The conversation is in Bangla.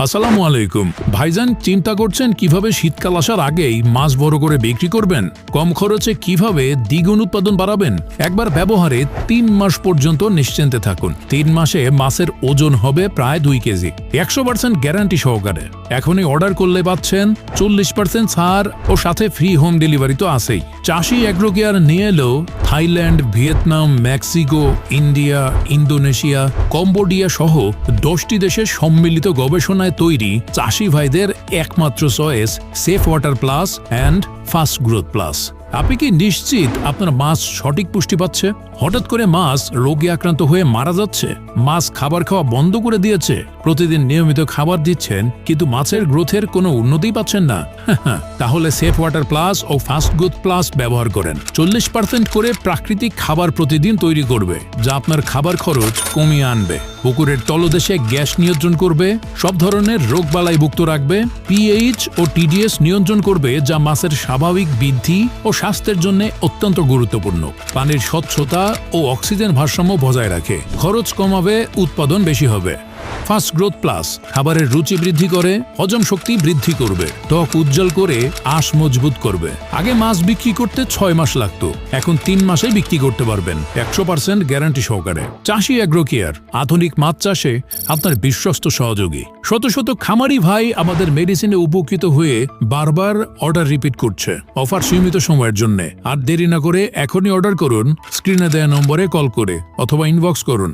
আসসালামু আলাইকুম ভাইজান, চিন্তা করছেন কিভাবে শীতকাল আসার আগেই মাছ বড় করে বিক্রি করবেন, কম খরচে কিভাবে দ্বিগুণ উৎপাদন বাড়াবেন। একবার ব্যবহারে 3 মাস পর্যন্ত নিশ্চিন্তে থাকুন। 3 মাসে মাছের ওজন হবে প্রায় 2 কেজি, 100% গ্যারান্টি সহকারে। এখনই অর্ডার করলে পাচ্ছেন 40% ছাড় ও সাথে ফ্রি হোম ডেলিভারি তো আছেই। চাষি অ্যাগ্রো কেয়ার নিয়ে এলো Thailand, Vietnam, Mexico, India, Indonesia, Cambodia সহ 10টি দেশের সম্মিলিত গবেষণায় তৈরি চাষি ভাইদের একমাত্র choice safe water plus and fast growth plus. আপনি কি নিশ্চিত আপনার মাছ সঠিক পুষ্টি পাচ্ছে? হঠাৎ করে মাছ রোগে আক্রান্ত হয়ে মারা যাচ্ছে? মাছ খাবার খাওয়া বন্ধ করে দিয়েছে? প্রতিদিন নিয়মিত খাবার দিচ্ছেন কিন্তু মাছের গ্রোথের কোনো উন্নতি পাচ্ছেন না? তাহলে সেফ ওয়াটার প্লাস ও ফাস্ট গ্রোথ প্লাস ব্যবহার করেন। 40% করে প্রাকৃতিক খাবার প্রতিদিন তৈরি করবে, যা আপনার খাবার খরচ কমিয়ে আনবে, পুকুরের তলদেশে গ্যাস নিয়ন্ত্রণ করবে, সব ধরনের রোগবালাই মুক্ত রাখবে, পিএইচ ও টিডিএস নিয়ন্ত্রণ করবে, যা মাছের স্বাভাবিক বৃদ্ধি ও স্বাস্থ্যের জন্য অত্যন্ত গুরুত্বপূর্ণ। পানির স্বচ্ছতা ও অক্সিজেন ভারসাম্য বজায় রাখে, খরচ কমাবে, উৎপাদন বেশি হবে। ফাস্ট গ্রোথ প্লাস খাবারের রুচি বৃদ্ধি করে, হজম শক্তি বৃদ্ধি করবে, ত্বক উজ্জ্বল করে, আঁশ মজবুত করবে। আগে মাছ বিক্রি করতে 6 মাস লাগতো, এখন 3 মাসে বিক্রি করতে পারবেন 100% গ্যারান্টি সহকারে। চাষি অ্যাগ্রো কেয়ার, আধুনিক মাছ চাষে আপনার বিশ্বস্ত সহযোগী। শত শত খামারি ভাই আমাদের মেডিসিনে উপকৃত হয়ে বারবার অর্ডার রিপিট করছে। অফার সীমিত সময়ের জন্য। আর দেরি না করে এখনই অর্ডার করুন স্ক্রিনে দেওয়া নম্বরে কল করে অথবা ইনবক্স করুন।